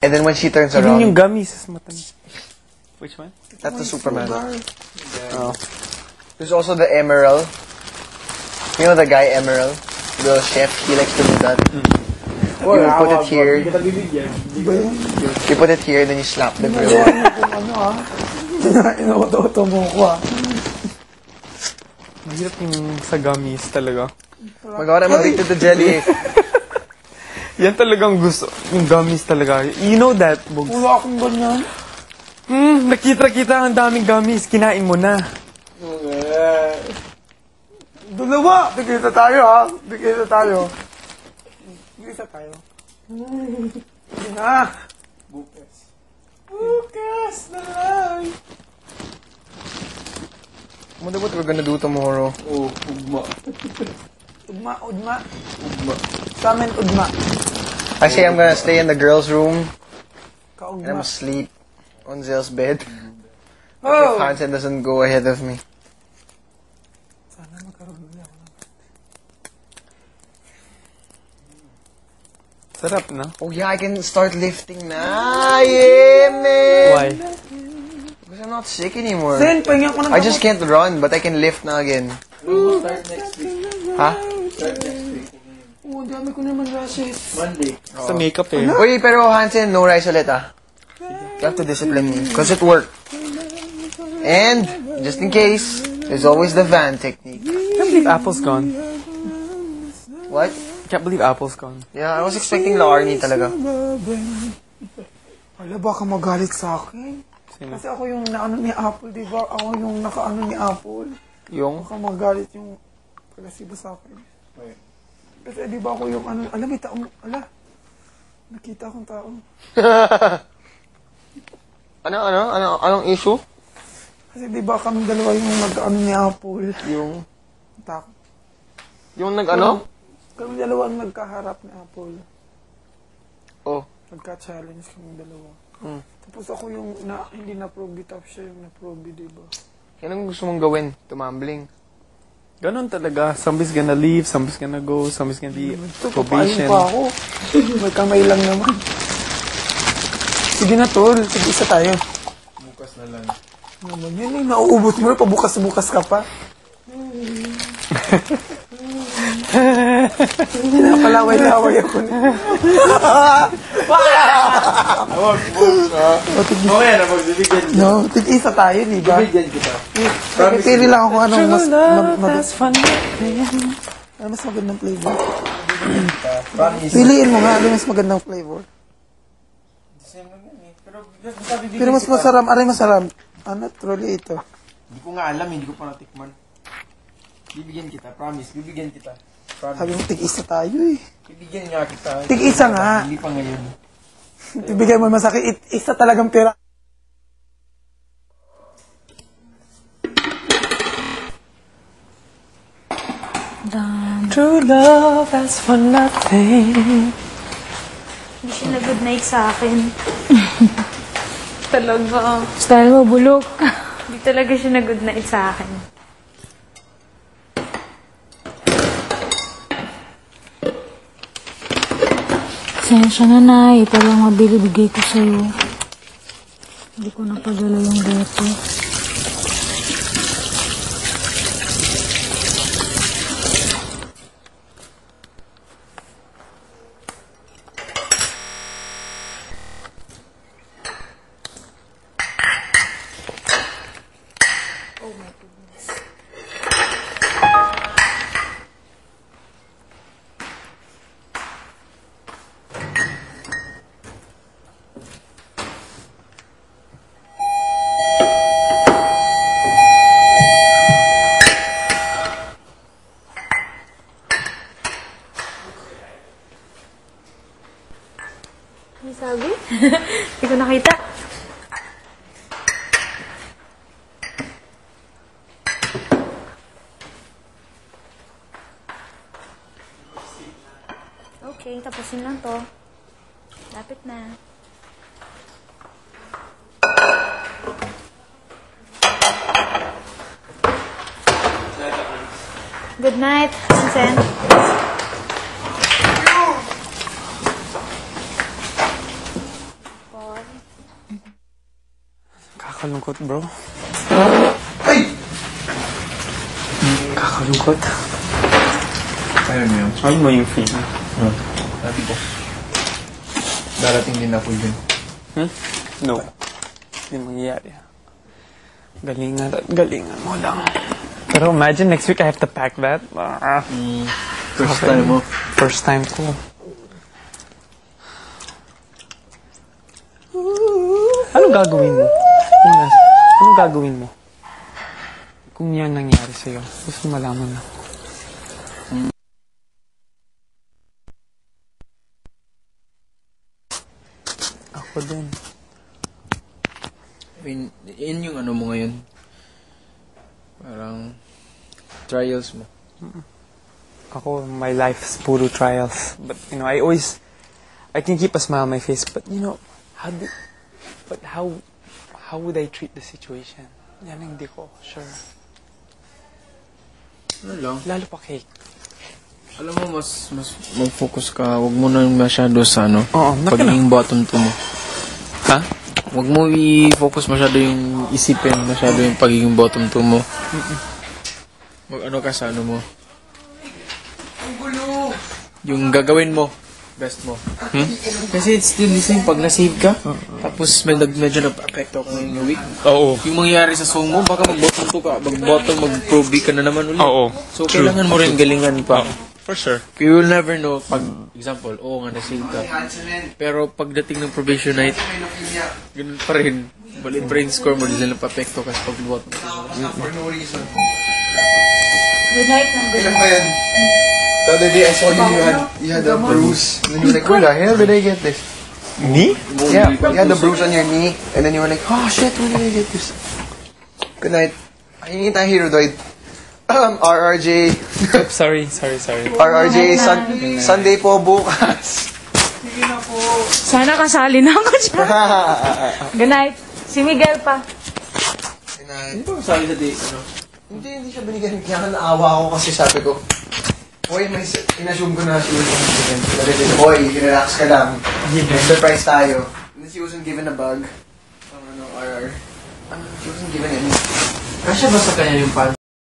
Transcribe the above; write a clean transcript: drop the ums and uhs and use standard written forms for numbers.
And then when she turns Even around... yung gummies is mata niya. Which one? That's the Superman. Oh. There's also the Emerald. You know the guy Emerald? The chef, he likes to do that. You put it here. You put it here, then you slap the grill. Ino-auto mo ko Mahirap yung sa gummies talaga. Oh my god, I'm addicted to jelly. Yan talagang gusto. Yung gummies talaga. You know that, Bugs? Wala akong ganyan. Nakita ang daming gummies. Kinain mo na. Dalawa! Bigkita tayo, ha? Bigkita tayo. Bigkita tayo. Hindi na. Bukas. Bukas na lang. I wonder what we're gonna do tomorrow. Oh, ugma. Ugma. Sa amin, ugma. Actually, I'm gonna stay in the girls' room. And I'm Kaugma. gonna sleep on Zell's bed. Oh! If Hansen doesn't go ahead of me. Sana magkaroon ulit ako ng... Sarap na. Oh yeah, I can start lifting na. Yeah, man. Why? Because I'm not sick anymore. Sen, pahinga ko ng I just can't run, but I can lift na again. We'll start next week. Huh? Start next week. Oo, dami ko naman rashes. Monday. Sa makeup eh. Uy, pero Hansen, no rice ulit ah. You have to discipline me. Because it worked. And, just in case, there's always the van technique. Can't believe Apple's gone. What? Can't believe Apple's gone. Yeah, I was expecting La Arnie talaga. Wala, baka magalit sa akin. Sino? Kasi ako yung naano ni Apple, di ba? Ako yung nakaano ni Apple. Yung? Baka magalit yung pagkasiba sa akin. Kasi di ba ako yung ano, alam, may taong, nakita akong tao. Anong issue? Kasi di ba kami dalawa yung nag-ano ni Apple. Yung Tak. nag-ano? Kami dalawa ang nagkaharap ni Apple. Oh. Nagka-challenge kami dalawa. Hmm. Tapos ako yung hindi na-probe, tapos siya yung na-probe, di ba? Yan ang gusto mong gawin? Tumambling. Ganon talaga. Somebody's gonna leave, somebody's gonna go, somebody's gonna be Ito, probation. papain pa ako. May kamay lang naman. Sige na, tol. Sige, isa tayo. Bukas na lang. Naman yan eh. Nauubos mo na. Pabukas-bukas ka pa. Napalaway-laway ako na. Okay na, magbibigyan kita. No, tig-isa tayo, di ba? Bibigyan kita. Pili lang ako anong mas fun. ano mas magandang flavor. Promise. Piliin mo nga ano mas magandang flavor. Same lang yan eh. Pero sabi Pero mas masarap, aray masarap. Ano, truly ito. Hindi ko nga alam, hindi ko pa natikman. Bibigyan kita, promise. Bibigyan kita. Promise. Sabi mo, tig-isa tayo eh. Bibigyan nga kita. Tig-isa nga. Hindi pa ngayon. Ibigay mo masakit. Isa talagang pera. True love as for nothing. Hindi siya na-good night sa akin. Talaga. Style mo, bulok. Hindi talaga siya na-good night sa akin. Sensya na, Nay. Ito lang mabili-bigay ko sa'yo. Hindi ko napadala yung reto. Ano sabi? Hindi ko nakita. Okay, tapusin lang to. Lapit na. Good night, Vincent. Kakalungkot, bro. Ay! Kakalungkot. Ayun mo yun. Ayun mo yung feeling. Sabi ko. Darating din ako dyan. No. Hindi mangyayari. Galingan mo lang. Pero imagine next week I have to pack that. First time mo. First time ko. Anong gagawin mo? Anong gagawin mo? Kung yan nangyari sa'yo, gusto malaman na. Ako din. I mean, yun yung ano mo ngayon. Parang trials mo. Ako, my life is puro trials. But, you know, I can keep a smile on my face, but, you know, how would I treat the situation? Yan ang hindi ko sure. Ano lang? Lalo pa cake. Alam mo, mas mag-focus ka. Huwag mo na masyado sa ano. Oo, pagiging bottom 2 mo. Ha? Huwag mo i-focus masyado yung isipin, masyado yung pagiging bottom 2 mo. Mag-ano ka sa ano mo. Yung gagawin mo, best mo. Kasi it's still the same pag na-save ka, tapos medyo na-apekto ka ngayong week. Oo. Yung mangyayari sa song mo, baka mag-bottom 2 ka, mag-pro B ka na naman ulit. Oo. So, kailangan mo rin galingan pa. For sure. You will never know pag, example, nga na-save ka. Pero pagdating ng probation night, ganun pa rin. Balit pa rin score mo, dahil napapekto ka sa pag-bottom 2. For no reason. Good night, number Ilan ba yan? The other day I saw you had a bruise. And then you were like, where the hell did I get this? Me? Yeah, you had the bruise on your knee. And then you were like, oh shit, where did I get this? Good night. Hingi tayo hero doid. RRJ. Sorry. RRJ, Sunday po bukas. Sana kasali na ako dyan. Good night. Si Miguel pa. Good night. Ano ba sabi sa day, ano? Hindi siya binigyan. Kaya naawa ako kasi sabi ko, Hoy, inassume ko na she was given. Sabi ko, boy, relax ka lang. May surprise tayo. And then she wasn't given a bag. RR. She wasn't given any. Kasya ba sa kanya yung pan?